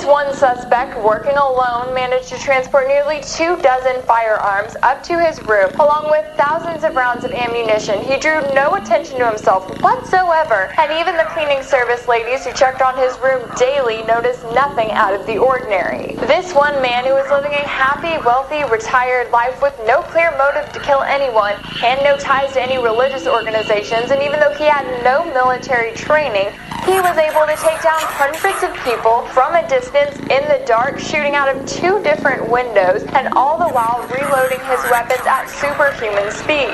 This one suspect, working alone, managed to transport nearly 24 firearms up to his room, along with thousands of rounds of ammunition. He drew no attention to himself whatsoever, and even the cleaning service ladies who checked on his room daily noticed nothing out of the ordinary. This one man, who was living a happy, wealthy, retired life with no clear motive to kill anyone and no ties to any religious organizations, and even though he had no military training, he was able to take down hundreds of people from a distance in the dark, shooting out of 2 different windows, and all the while reloading his weapons at superhuman speed.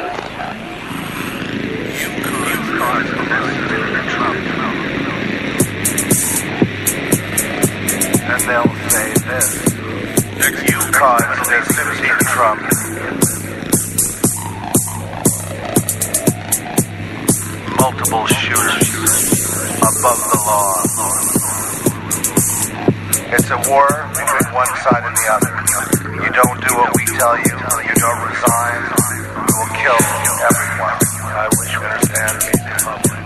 And they'll say this: you caused this, Mr. Trump. Multiple shooters above the law. It's a war between one side and the other. You don't do what we tell you, you don't resign, we will kill everyone. I wish you understand me, public.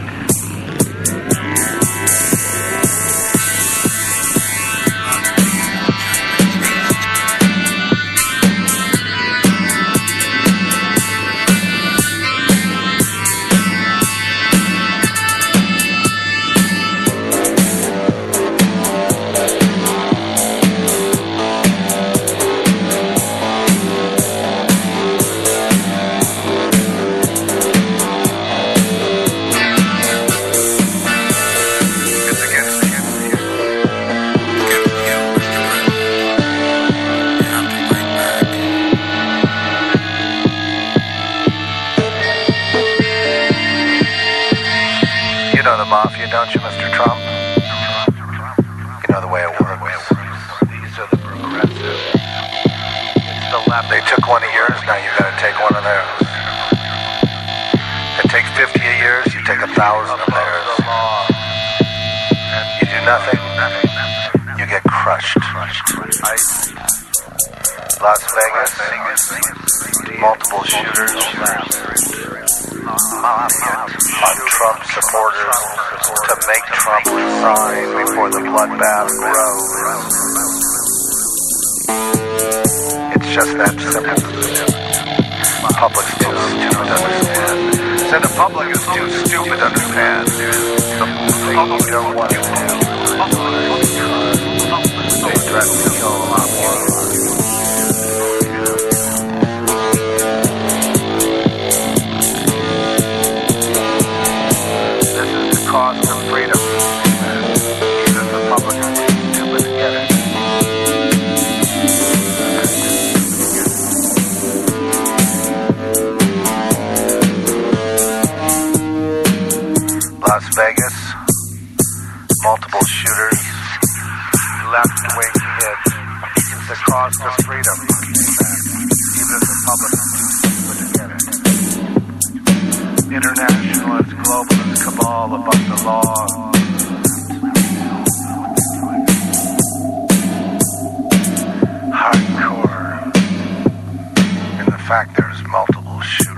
Don't you, Mr. Trump? You know the way it works. These are the progressives. It's the left. They took one of yours, now you gotta take one of theirs. It takes 50 of yours, you take 1,000 of theirs. You do nothing, you get crushed. Las Vegas, multiple shooters, on Trump supporters to make Trump resign before the bloodbath grows. It's just that simple. The public's too stupid to understand. So the public is too stupid to understand. The thing you don't want to do. They threaten to kill a lot more. Cost of freedom. Even the public is stupid to get it. Las Vegas, multiple shooters, left-wing kids. It's the cost of freedom. Even the public is stupid to get it. Internationalist, globalist cabal above the law. Hardcore. And the fact there's multiple shooters.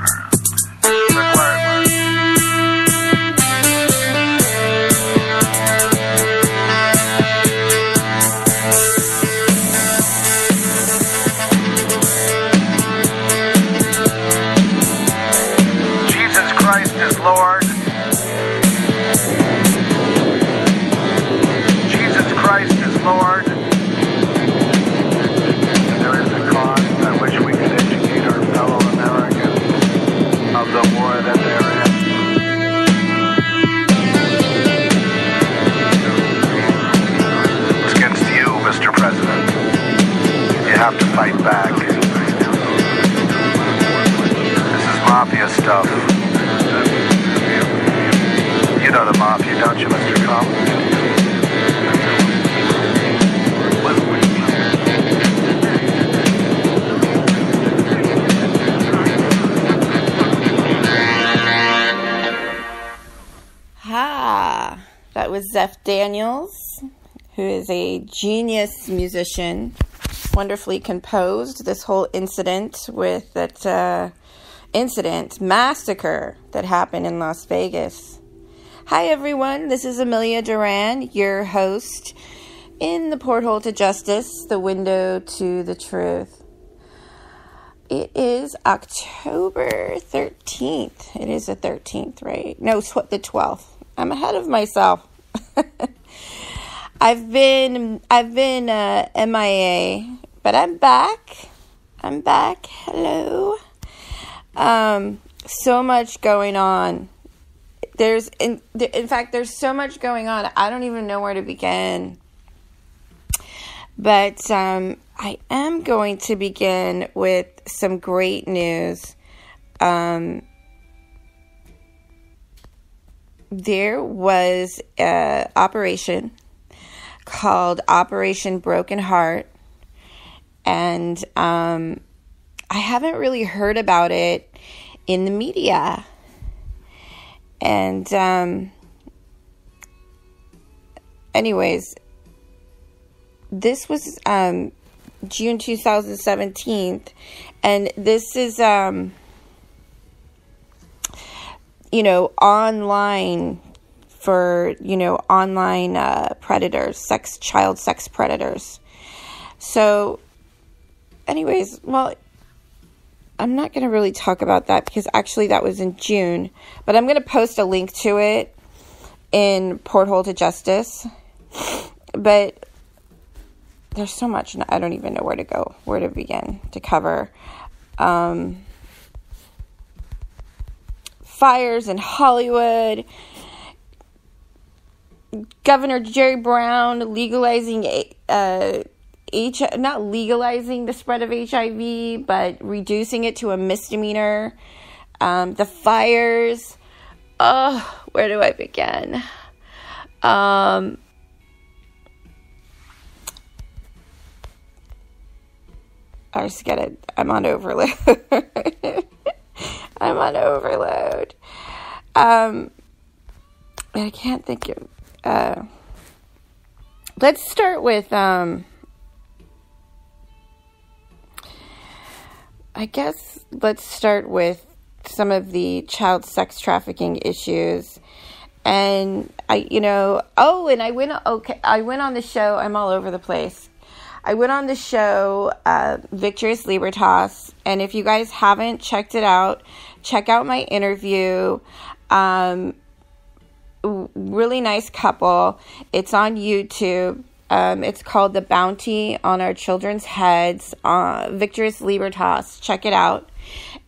Lord, Jesus Christ is Lord. There is a cause. I wish we could educate our fellow Americans of the war that they're in. It's against you, Mr. President. You have to fight back. This is mafia stuff. You know the mafia, don't you, Mr. Trump? Ha! That was Zeph Daniels, who is a genius musician, wonderfully composed. This whole incident with that massacre that happened in Las Vegas. Hi everyone, this is Amelia Duran, your host, in the porthole to justice, the window to the truth. It is October 13th. It is the 13th, right? No, the 12th. I'm ahead of myself. I've been MIA, but I'm back. Hello. So much going on. In fact, there's so much going on. I don't even know where to begin. But I am going to begin with some great news. There was an operation called Operation Broken Heart, and I haven't really heard about it in the media. And anyways, this was June 2017, and this is online for online predators, child sex predators. So anyways, well, I'm not going to really talk about that because actually that was in June, but I'm going to post a link to it in Porthole to Justice. But there's so much, and I don't even know where to begin to cover. Fires in Hollywood. Governor Jerry Brown legalizing not legalizing the spread of HIV, but reducing it to a misdemeanor. The fires. Oh, where do I begin? I just get it. I'm on overload. I can't think of. Let's start with. Let's start with some of the child sex trafficking issues. And I went on the show. I'm all over the place. I went on the show, Victorious Libertas, and if you guys haven't checked it out, check out my interview. Really nice couple. It's on YouTube. It's called The Bounty on Our Children's Heads, Victorious Libertas. Check it out.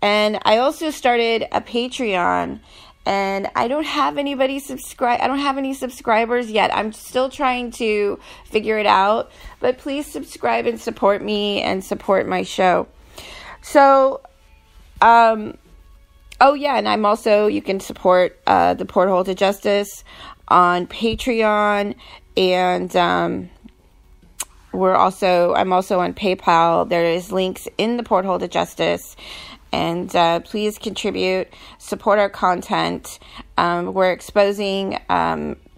And I also started a Patreon, and I don't have anybody subscribe. I don't have any subscribers yet. I'm still trying to figure it out. But please subscribe and support me and support my show. So, and I'm also, you can support the Porthole to Justice on Patreon, and I'm also on PayPal. There is links in the Porthole to Justice. And please contribute, support our content. We're exposing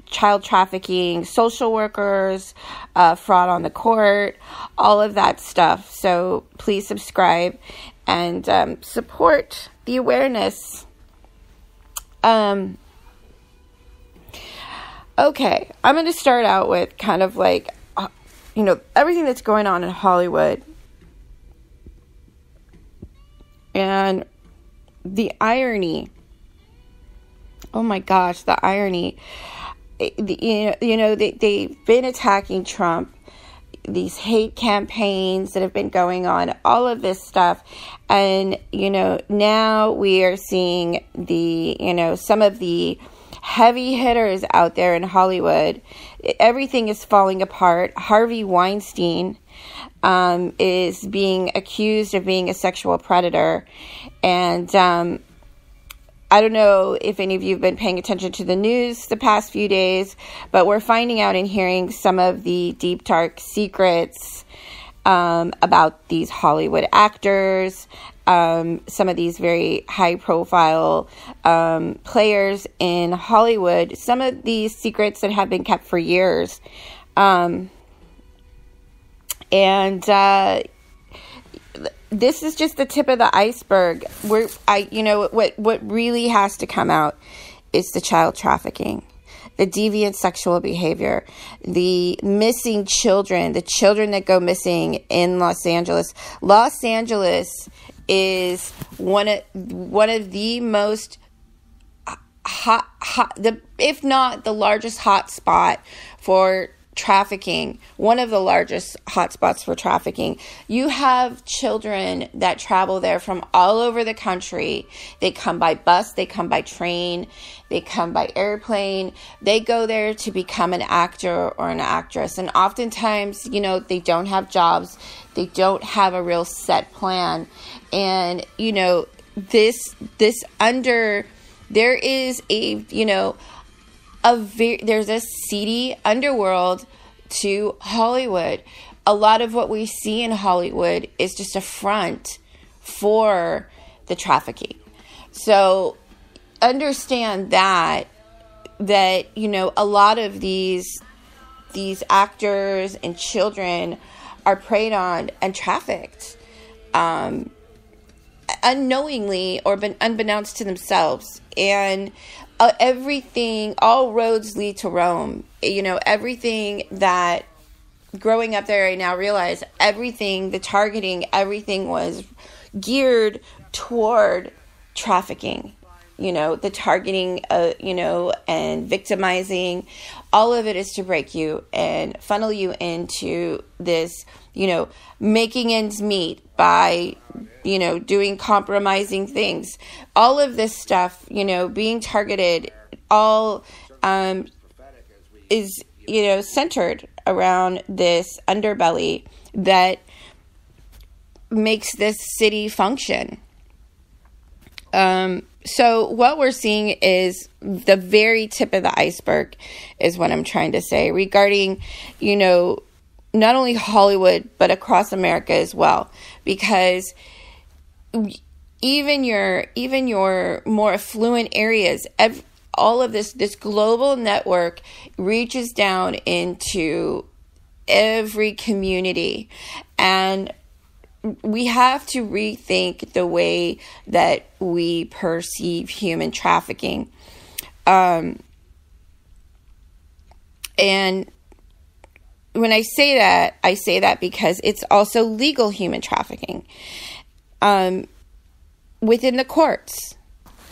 child trafficking, social workers, fraud on the court, all of that stuff. So please subscribe and support the awareness. Okay, I'm going to start out with kind of like, everything that's going on in Hollywood. And the irony, oh my gosh, the irony, they've been attacking Trump, these hate campaigns that have been going on, all of this stuff. And, now we are seeing some of the heavy hitters out there in Hollywood. Everything is falling apart. Harvey Weinstein is being accused of being a sexual predator. And I don't know if any of you have been paying attention to the news the past few days, but we're finding out and hearing some of the deep, dark secrets about these Hollywood actors, some of these very high-profile players in Hollywood, some of these secrets that have been kept for years. And this is just the tip of the iceberg. What really has to come out is the child trafficking. the deviant sexual behavior, the missing children, the children that go missing in Los Angeles. Los Angeles is one of the most if not the largest hot spot for trafficking, one of the largest hotspots for trafficking. You have children that travel there from all over the country. They come by bus, they come by train, they come by airplane. They go there to become an actor or an actress. And oftentimes, you know, they don't have jobs. They don't have a real set plan. And, you know, there is a, you know, there's a seedy underworld to Hollywood. A lot of what we see in Hollywood is just a front for the trafficking. So understand that, you know, a lot of these actors and children are preyed on and trafficked, unknowingly or unbeknownst to themselves. And all roads lead to Rome. You know, everything that, growing up there, I now realize the targeting, everything was geared toward trafficking. You know, the targeting, you know, and victimizing, all of it is to break you and funnel you into this, you know, making ends meet by, you know, doing compromising things. All of this stuff, you know, being targeted, all is, you know, centered around this underbelly that makes this city function. So what we're seeing is the very tip of the iceberg, is what I'm trying to say, regarding, you know, not only Hollywood, but across America as well. Because even your more affluent areas, all of this global network reaches down into every community. And we have to rethink the way that we perceive human trafficking. And when I say that because it's also legal human trafficking within the courts.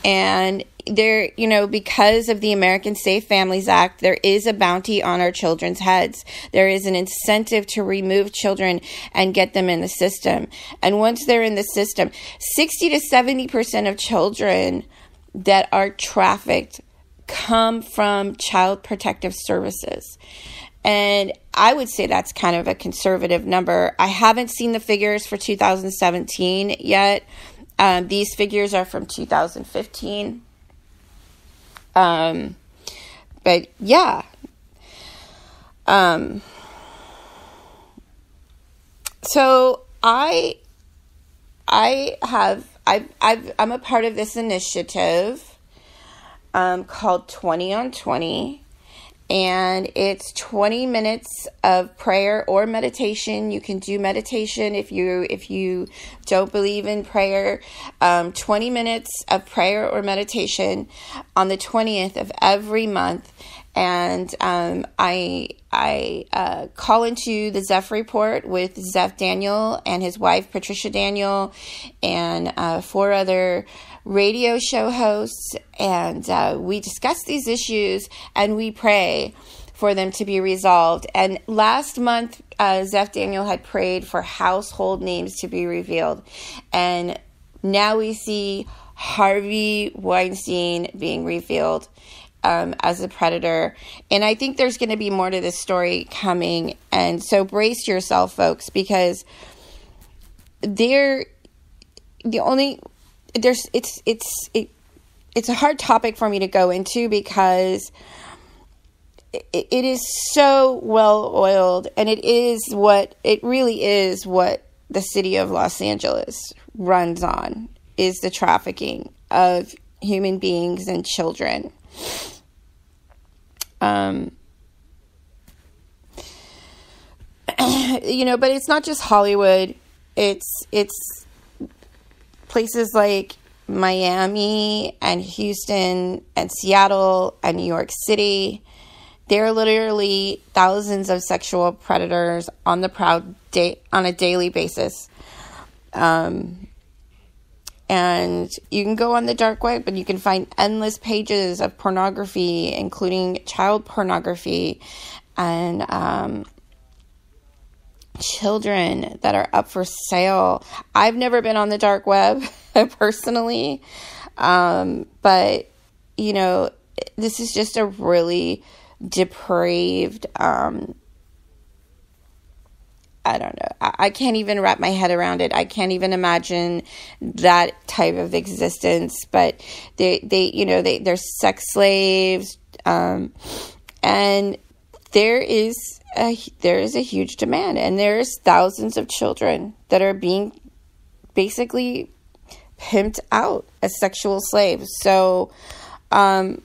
And there, you know, because of the American Safe Families Act, there is a bounty on our children's heads. There is an incentive to remove children and get them in the system. And once they're in the system, 60 to 70% of children that are trafficked come from Child Protective Services. And I would say that's kind of a conservative number. I haven't seen the figures for 2017 yet. These figures are from 2015. But yeah. So I'm a part of this initiative, called 20 on 20. And it's 20 minutes of prayer or meditation. You can do meditation if you don't believe in prayer. 20 minutes of prayer or meditation on the 20th of every month. And I call into the Zeph Report with Zeph Daniel and his wife Patricia Daniel and 4 other radio show hosts, and we discuss these issues and we pray for them to be resolved. And last month, Zeph Daniel had prayed for household names to be revealed, and now we see Harvey Weinstein being revealed as a predator. And I think there's going to be more to this story coming, and so brace yourself, folks, because it's a hard topic for me to go into because it is so well oiled, and it really is what the city of Los Angeles runs on, is the trafficking of human beings and children. You know, but it's not just Hollywood. It's places like Miami and Houston and Seattle and New York City There are literally thousands of sexual predators on the prowl on a daily basis. And you can go on the dark web and you can find endless pages of pornography, including child pornography and children that are up for sale. I've never been on the dark web personally, but, you know, this is just a really depraved, I don't know. I can't even wrap my head around it. I can't even imagine that type of existence. But they're sex slaves, and there is a huge demand, and there's thousands of children that are being basically pimped out as sexual slaves. So, and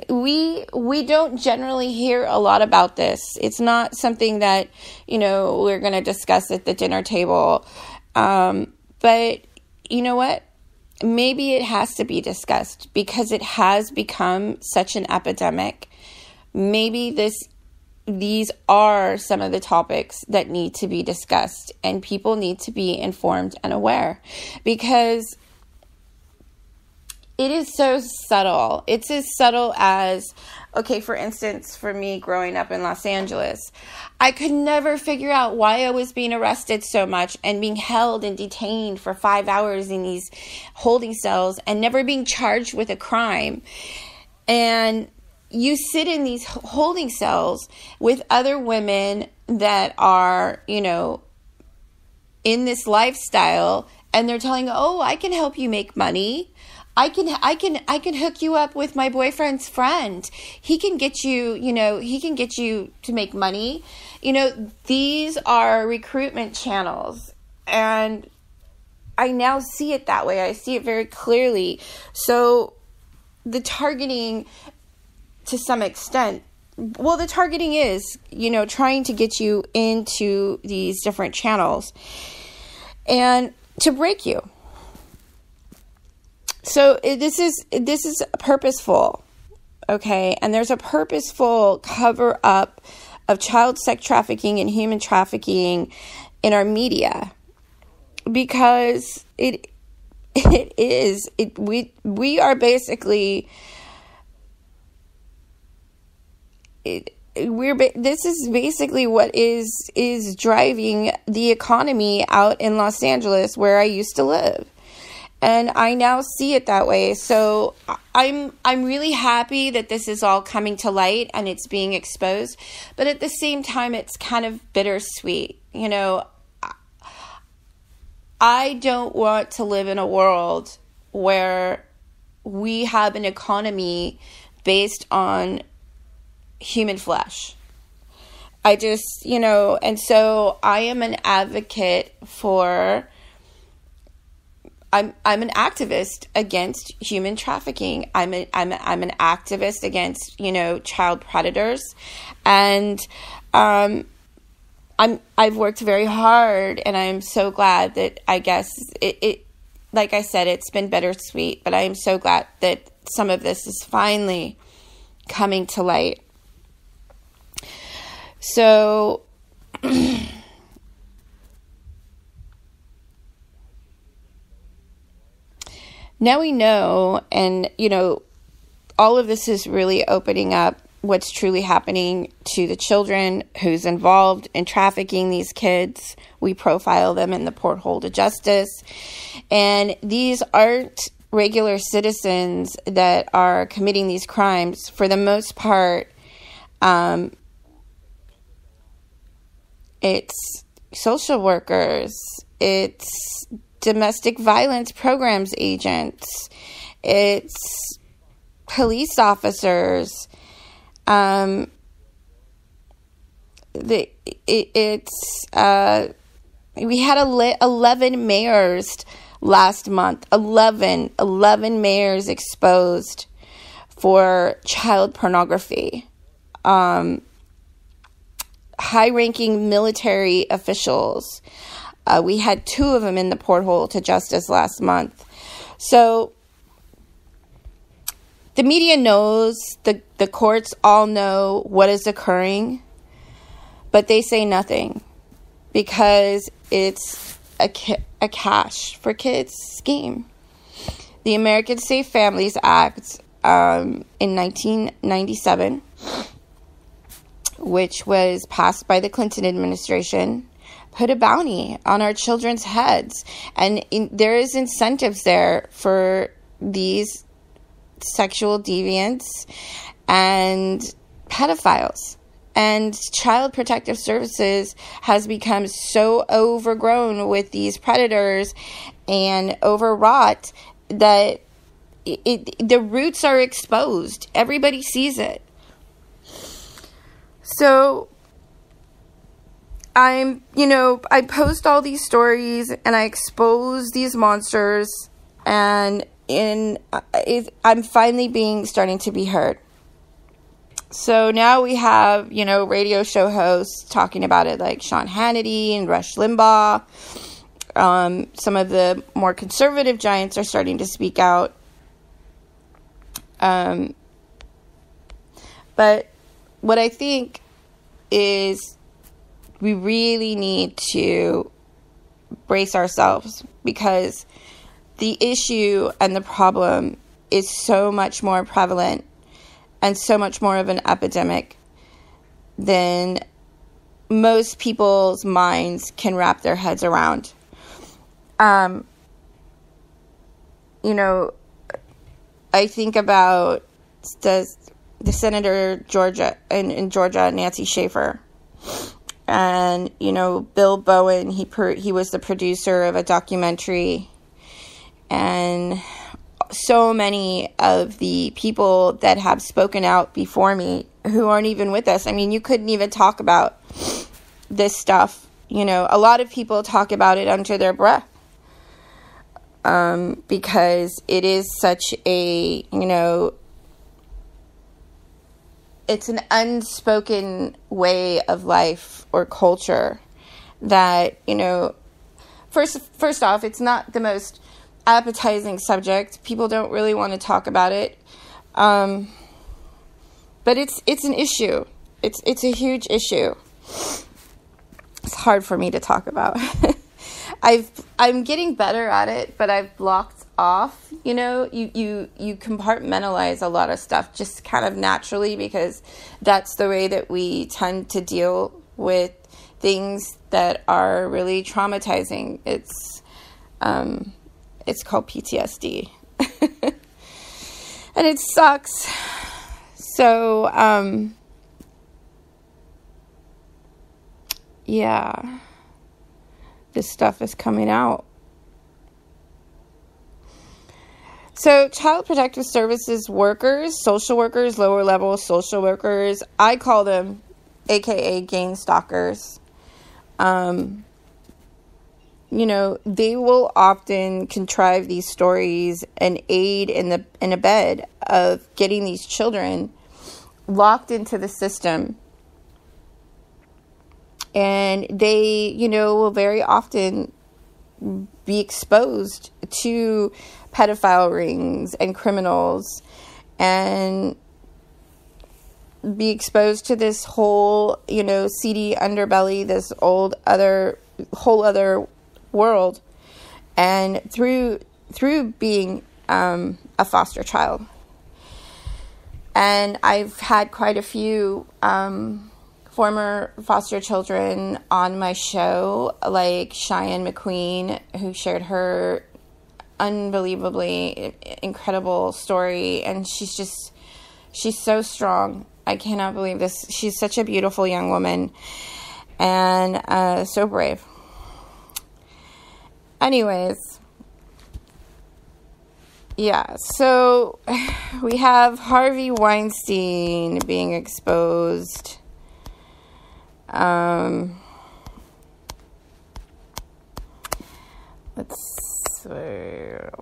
we don't generally hear a lot about this. It's not something that, we're going to discuss at the dinner table. But you know what? Maybe it has to be discussed because it has become such an epidemic. Maybe these are some of the topics that need to be discussed, and people need to be informed and aware, because it is so subtle. It's as subtle as, okay, for instance, for me growing up in Los Angeles, I could never figure out why I was being arrested so much and being held and detained for 5 hours in these holding cells and never being charged with a crime. And you sit in these holding cells with other women that are, in this lifestyle, and they're telling you, oh, I can help you make money. I can hook you up with my boyfriend's friend. He can get you, to make money. These are recruitment channels, and I now see it that way. I see it very clearly. So the targeting, to some extent, the targeting is, trying to get you into these different channels and to break you. So this is purposeful, okay? And there's a purposeful cover up of child sex trafficking and human trafficking in our media, because we are basically this is basically what is driving the economy out in Los Angeles, where I used to live. And I now see it that way. So I'm really happy that this is all coming to light and it's being exposed. But at the same time, it's kind of bittersweet. I don't want to live in a world where we have an economy based on human flesh. And so I am an advocate for... I'm an activist against human trafficking. I'm an activist against, child predators. And I've worked very hard, and I'm so glad that, I guess it like I said, it's been bittersweet, but I am so glad that some of this is finally coming to light. So now we know, and, all of this is really opening up what's truly happening to the children who's involved in trafficking these kids. We profile them in the Porthole to Justice. And these aren't regular citizens that are committing these crimes. For the most part, it's social workers, it's domestic violence programs agents, it's police officers, we had 11 mayors last month, 11 mayors exposed for child pornography. High-ranking military officials. We had 2 of them in the Porthole to Justice last month. So the media knows, the courts all know what is occurring, but they say nothing because it's a cash for kids scheme. The American Safe Families Act in 1997, which was passed by the Clinton administration, put a bounty on our children's heads. And there is incentives there for these sexual deviants and pedophiles. And Child Protective Services has become so overgrown with these predators and overwrought that the roots are exposed. Everybody sees it. So I post all these stories and I expose these monsters, and I'm finally starting to be heard. So now we have, radio show hosts talking about it, like Sean Hannity and Rush Limbaugh. Some of the more conservative giants are starting to speak out. But what I think is we really need to brace ourselves, because the issue and the problem is so much more prevalent and so much more of an epidemic than most people's minds can wrap their heads around. I think about the Senator in Georgia, Nancy Schaefer. And, Bill Bowen, he was the producer of a documentary. And so many of the people that have spoken out before me who aren't even with us. I mean, you couldn't even talk about this stuff. A lot of people talk about it under their breath. Because it is such a, it's an unspoken way of life or culture that, first off, it's not the most appetizing subject. People don't really want to talk about it. But it's an issue. It's a huge issue. It's hard for me to talk about. I'm getting better at it, but I've blocked off, you compartmentalize a lot of stuff just kind of naturally, because that's the way that we tend to deal with things that are really traumatizing. It's called PTSD. And it sucks. So, yeah. This stuff is coming out. So, Child Protective Services workers, social workers, lower level social workers, I call them AKA gang stalkers. They will often contrive these stories and aid in a bed of getting these children locked into the system. And they, will very often be exposed to pedophile rings and criminals, and be exposed to this whole, seedy underbelly, this whole other world, and through being a foster child. And I've had quite a few former foster children on my show, like Cheyenne McQueen, who shared her unbelievably incredible story, and she's so strong. I cannot believe this. She's such a beautiful young woman, and so brave. Anyways, yeah, so we have Harvey Weinstein being exposed.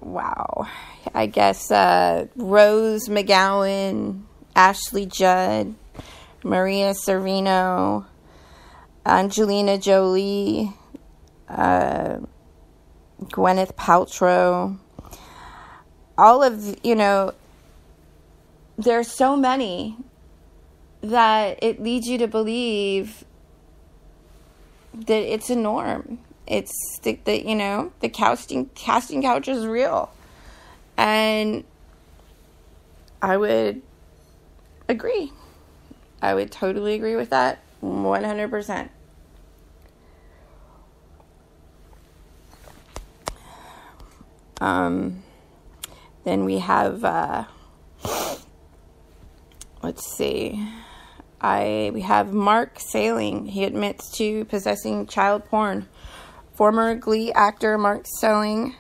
Wow. I guess Rose McGowan, Ashley Judd, Maria Sorvino, Angelina Jolie, Gwyneth Paltrow, all of, there's so many that it leads you to believe that it's a norm. It's the casting couch is real. And I would agree. I would totally agree with that 100%. Then we have, let's see. We have Mark Salling. He admits to possessing child porn. Former Glee actor Mark Salling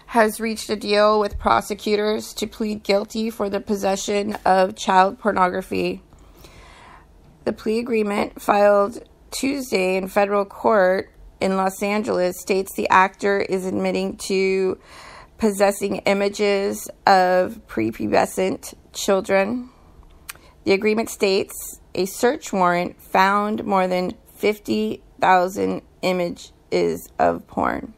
has reached a deal with prosecutors to plead guilty for the possession of child pornography. The plea agreement, filed Tuesday in federal court in Los Angeles, states the actor is admitting to possessing images of prepubescent children. The agreement states a search warrant found more than 50,000 images of porn.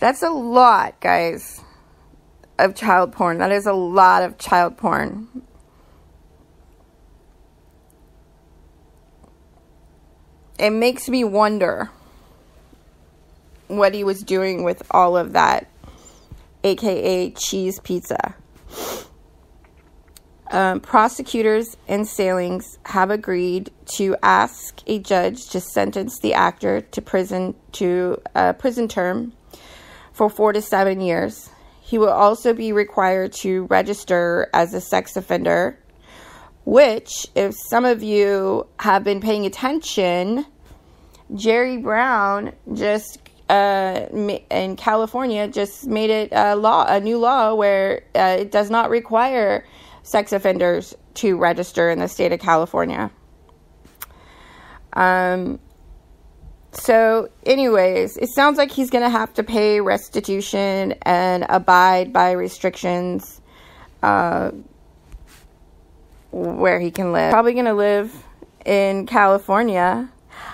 That's a lot, guys, of child porn. That is a lot of child porn. It makes me wonder what he was doing with all of that, aka cheese pizza. Prosecutors and Sallings have agreed to ask a judge to sentence the actor to a prison term for 4 to 7 years. He will also be required to register as a sex offender, which, if some of you have been paying attention, Jerry Brown just in California just made it a new law where it does not require sex offenders to register in the state of California. So anyways, it sounds like he's going to have to pay restitution and abide by restrictions where he can live. Probably going to live in California.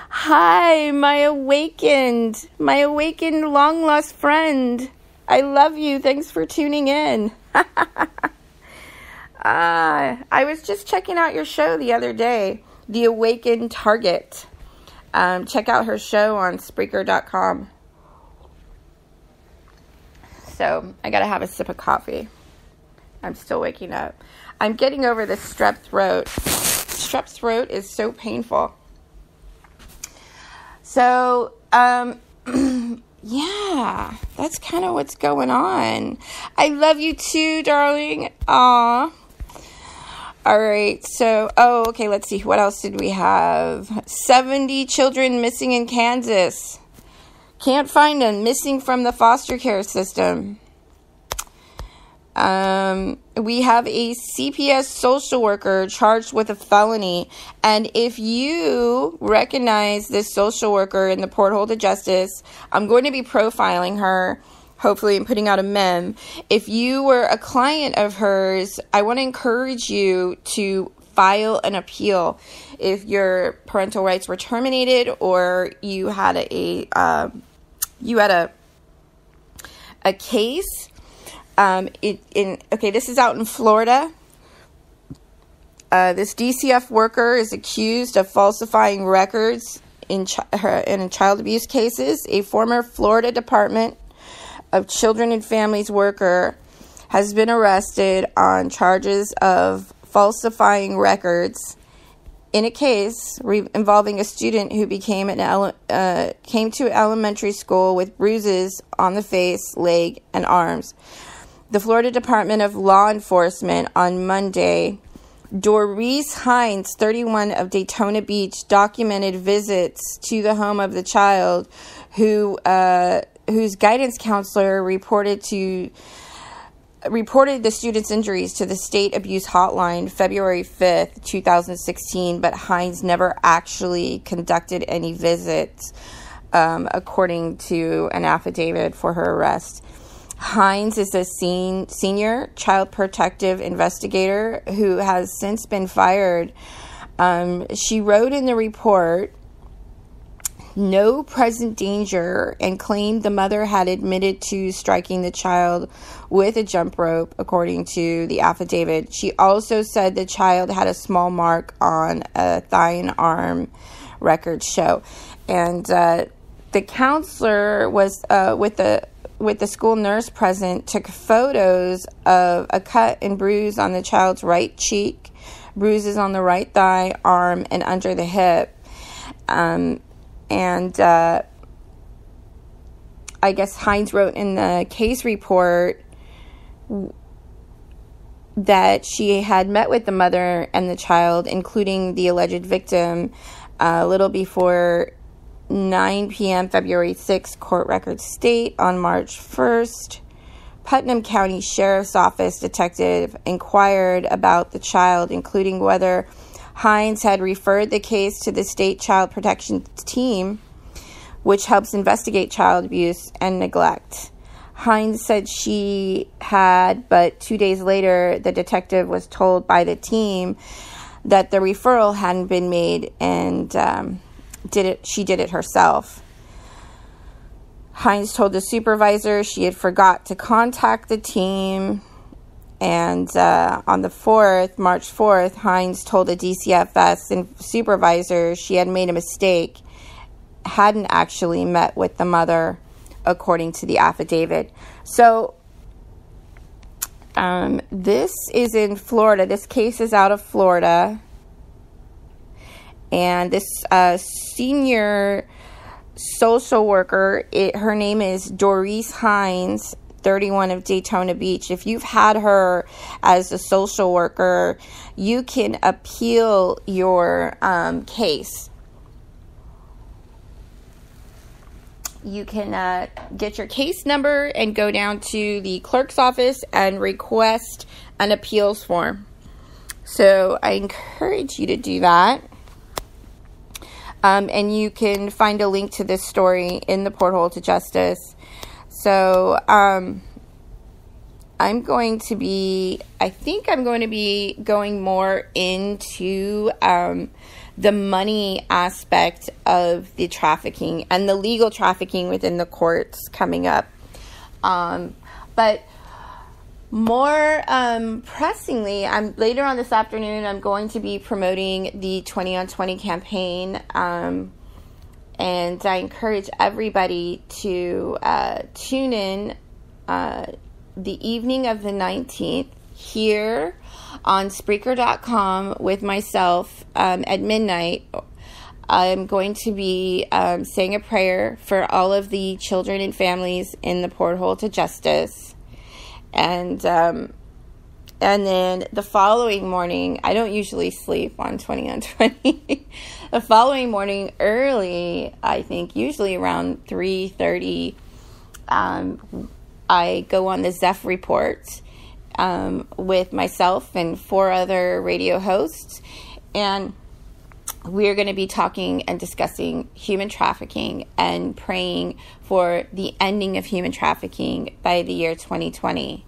Hi, my awakened long lost friend. I love you. Thanks for tuning in. I was just checking out your show the other day, The Awakened Target. Check out her show on Spreaker.com. So, I gotta have a sip of coffee. I'm still waking up. I'm getting over this strep throat. Strep throat is so painful. So, yeah, that's kind of what's going on. I love you too, darling. Aw. All right, so, okay, let's see. What else did we have? 70 children missing in Kansas. Can't find them. Missing from the foster care system. We have a CPS social worker charged with a felony. And if you recognize this social worker in the porthole to justice, I'm going to be profiling her, hopefully, and putting out a mem. If you were a client of hers, I want to encourage you to file an appeal. If your parental rights were terminated or you had a case. This is out in Florida. This DCF worker is accused of falsifying records in child abuse cases. A former Florida Department of Children and Families worker has been arrested on charges of falsifying records in a case involving a student who came to elementary school with bruises on the face, leg, and arms. The Florida Department of Law Enforcement on Monday, Doris Hines, 31 of Daytona Beach, documented visits to the home of the child whose guidance counselor reported the student's injuries to the state abuse hotline February 5th, 2016, but Hines never actually conducted any visits, according to an affidavit for her arrest. Hines is a senior child protective investigator who has since been fired. She wrote in the report no present danger and claimed the mother had admitted to striking the child with a jump rope, according to the affidavit. She also said the child had a small mark on a thigh and arm, records show. And the counselor was with the school nurse present, took photos of a cut and bruise on the child's right cheek, bruises on the right thigh, arm, and under the hip. I guess Hines wrote in the case report that she had met with the mother and the child, including the alleged victim, a little before 9 p.m. February 6th, court records state. On March 1st, Putnam County Sheriff's Office detective inquired about the child, including whether Hines had referred the case to the state child protection team, which helps investigate child abuse and neglect. Hines said she had, but 2 days later, the detective was told by the team that the referral hadn't been made, and she did it herself. Hines told the supervisor she had forgot to contact the team, and on the 4th, March 4th, Hines told the DCFS and supervisor she had made a mistake, hadn't actually met with the mother, according to the affidavit. So this is in Florida. This case is out of Florida. And this senior social worker, her name is Doris Hines, 31, of Daytona Beach. If you've had her as a social worker, you can appeal your case. You can get your case number and go down to the clerk's office and request an appeals form. So I encourage you to do that. And you can find a link to this story in the Porthole to Justice. So I'm going to be going more into the money aspect of the trafficking and the legal trafficking within the courts coming up. But more pressingly, later on this afternoon, I'm going to be promoting the 20 on 20 campaign. And I encourage everybody to tune in the evening of the 19th here on Spreaker.com with myself at midnight. I'm going to be saying a prayer for all of the children and families in the Porthole to Justice. And then the following morning, I don't usually sleep on 20 on 20. The following morning early, I think usually around 3:30, I go on the Zeph Report with myself and 4 other radio hosts, and we're going to be talking and discussing human trafficking and praying for the ending of human trafficking by the year 2020.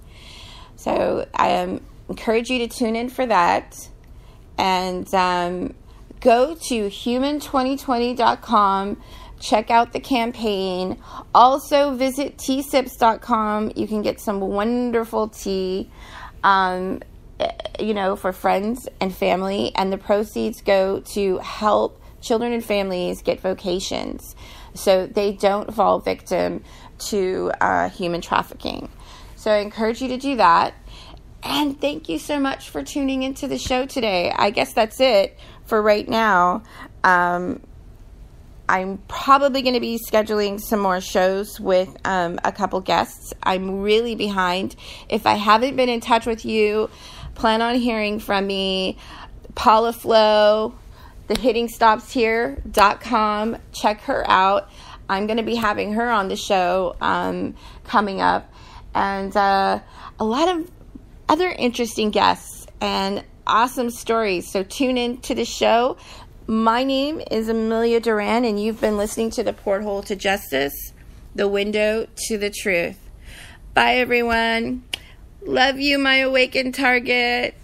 So I encourage you to tune in for that, and go to human2020.com. Check out the campaign. Also visit tsips.com. You can get some wonderful tea, for friends and family. And the proceeds go to help children and families get vocations so they don't fall victim to human trafficking. So I encourage you to do that. And thank you so much for tuning into the show today. I guess that's it for right now. I'm probably going to be scheduling some more shows with a couple guests. I'm really behind. If I haven't been in touch with you, plan on hearing from me. Paula Flo, thehittingstopshere.com. Check her out. I'm going to be having her on the show coming up. And a lot of other interesting guests and awesome stories. So tune in to the show. My name is Amelia Duran, and you've been listening to the Porthole to Justice, the window to the truth. Bye, everyone. Love you, my awakened target.